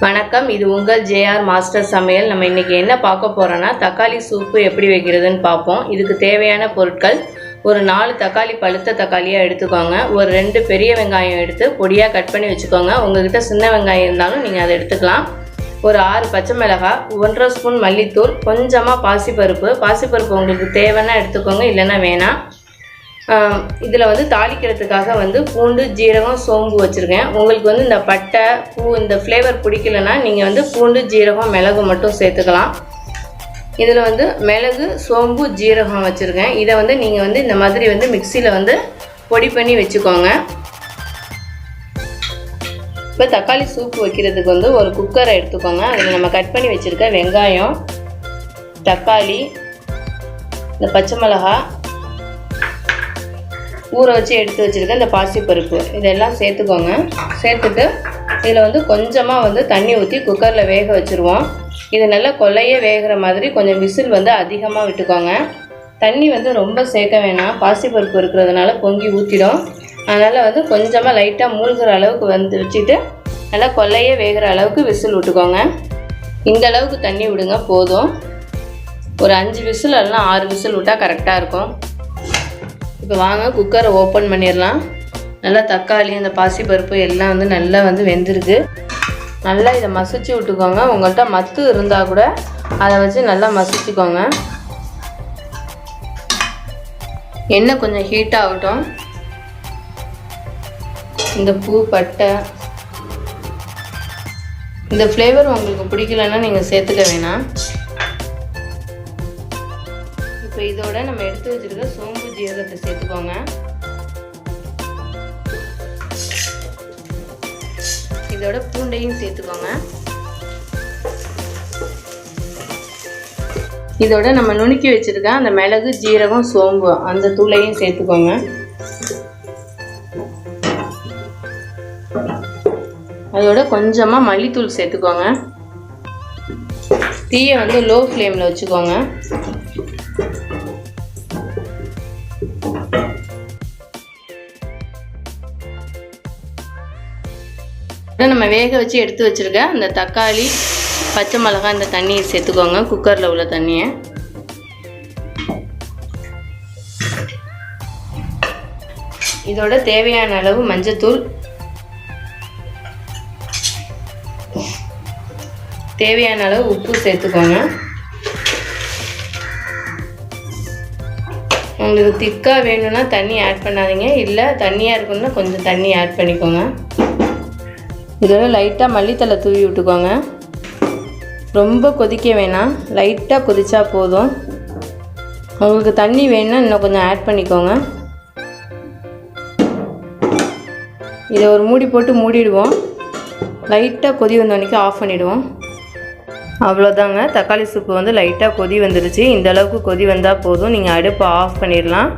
வணக்கம், இது உங்கள் ஜேஆர் மாஸ்டர் சமையல். நம்ம இன்றைக்கி என்ன பார்க்க போகிறோன்னா தக்காளி சூப்பு எப்படி வைக்கிறதுன்னு பார்ப்போம். இதுக்கு தேவையான பொருட்கள்: ஒரு 4 தக்காளி, பழுத்த தக்காளியாக எடுத்துக்கோங்க. ஒரு 2 பெரிய வெங்காயம் எடுத்து பொடியாக கட் பண்ணி வச்சுக்கோங்க. உங்கள்கிட்ட சின்ன வெங்காயம் இருந்தாலும் நீங்கள் அதை எடுத்துக்கலாம். ஒரு 6 பச்சை மிளகாய், 1.5 ஸ்பூன் மல்லித்தூள், கொஞ்சமாக பாசிப்பருப்பு உங்களுக்கு தேவைன்னா எடுத்துக்கோங்க, இல்லைன்னா வேணாம். இதில் தாளிக்கிறதுக்காக பூண்டு, ஜீரகம், சோம்பு வச்சுருக்கேன். உங்களுக்கு இந்த பட்டை, பூ, இந்த ஃப்ளேவர் பிடிக்கலன்னா நீங்கள் பூண்டு, ஜீரகம், மிளகு மட்டும் சேர்த்துக்கலாம். இதில் மிளகு, சோம்பு, ஜீரகம் வச்சுருக்கேன். இதை நீங்கள் இந்த மாதிரி மிக்சியில் பொடி பண்ணி வச்சுக்கோங்க. இப்போ தக்காளி சூப்பு வைக்கிறதுக்கு ஒரு குக்கரை எடுத்துக்கோங்க. அதில் நம்ம கட் பண்ணி வச்சுருக்க வெங்காயம், தக்காளி, இந்த பச்சை மிளகாய், ஊற வச்சு எடுத்து வச்சுருக்க இந்த பாசிப்பருப்பு இதெல்லாம் சேர்த்துக்கோங்க. சேர்த்துட்டு இதில் கொஞ்சமாக தண்ணி ஊற்றி குக்கரில் வேக வச்சுருவோம். இது நல்லா கொள்ளையே வேகிற மாதிரி கொஞ்சம் விசில் அதிகமாக விட்டுக்கோங்க. தண்ணி ரொம்ப சேர்க்க வேணாம், பாசிப்பருப்பு இருக்கிறதுனால பொங்கி ஊற்றிடும். அதனால் கொஞ்சமாக லைட்டாக மூழ்கிற அளவுக்கு வச்சுட்டு நல்லா கொள்ளையே வேகிற அளவுக்கு விசில் விட்டுக்கோங்க. இந்த அளவுக்கு தண்ணி விடுங்க போதும். ஒரு 5 விசில் இல்லைனா 6 விசில் விட்டால் கரெக்டாக இருக்கும். இப்போ வாங்க குக்கரை ஓப்பன் பண்ணிடலாம். நல்லா தக்காளி, அந்த பாசிப்பருப்பு எல்லாம் நல்லா வெந்திருக்கு. நல்லா இதை மசிச்சு விட்டுக்கோங்க. உங்கள்கிட்ட மத்து இருந்தால் கூட அதை வச்சு நல்லா மசிச்சுக்கோங்க. எண்ணெய் கொஞ்சம் ஹீட் ஆகட்டும். இந்த பூ, பட்டை, இந்த ஃப்ளேவர் உங்களுக்கு பிடிக்கலன்னா நீங்கள் சேர்த்துக்க வேணாம். இப்போ இதோட நம்ம எடுத்து வச்சுருக்க சோம்பு, ஜீரகத்தை சேர்த்துக்கோங்க. இதோட பூண்டையும் சேர்த்துக்கோங்க. இதோட நம்ம நுணுக்கி வச்சுருக்க அந்த மிளகு, ஜீரகம், சோம்பு அந்த தூளையும் சேர்த்துக்கோங்க. அதோட கொஞ்சமாக மல்லித்தூள் சேர்த்துக்கோங்க. தீயை லோ ஃப்ளேமில் வச்சுக்கோங்க. நம்ம வேக வச்சு எடுத்து வச்சுருக்க அந்த தக்காளி, பச்சை மிளகாய், இந்த தண்ணியை சேர்த்துக்கோங்க. குக்கரில் உள்ள தண்ணியை இதோட தேவையான அளவு மஞ்சத்தூள், தேவையான அளவு உப்பு சேர்த்துக்கோங்க. உங்களுக்கு திக்காக வேணும்னா தண்ணி ஆட் பண்ணாதீங்க, இல்லை தண்ணியாக இருக்கணும்னா கொஞ்சம் தண்ணி ஆட் பண்ணிக்கோங்க. இதோட லைட்டாக மல்லித்தலை தூவி விட்டுக்கோங்க. ரொம்ப கொதிக்க வேணாம், லைட்டாக கொதிச்சா போதும். உங்களுக்கு தண்ணி வேணும்னா இன்னும் கொஞ்சம் ஆட் பண்ணிக்கோங்க. இதை ஒரு மூடி போட்டு மூடிடுவோம். லைட்டாக கொதி வந்தோடனே ஆஃப் பண்ணிவிடுவோம். அவ்வளோதாங்க, தக்காளி சூப்பு லைட்டாக கொதி வந்துடுச்சு. இந்த அளவுக்கு கொதி வந்தால் போதும், நீங்கள் அடுப்பை ஆஃப் பண்ணிடலாம்.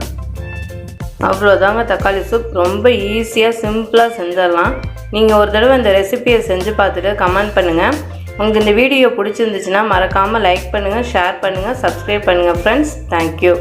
அவ்வளோதாங்க தக்காளி சூப். ரொம்ப ஈஸியாக சிம்பிளாக செஞ்சிடலாம். நீங்கள் ஒரு தடவை இந்த ரெசிபியை செஞ்சு பார்த்துட்டு கமெண்ட் பண்ணுங்கள். உங்களுக்கு இந்த வீடியோ பிடிச்சிருந்துச்சுன்னா மறக்காமல் லைக் பண்ணுங்கள், ஷேர் பண்ணுங்கள், சப்ஸ்கிரைப் பண்ணுங்கள் ஃப்ரெண்ட்ஸ். தேங்க்யூ.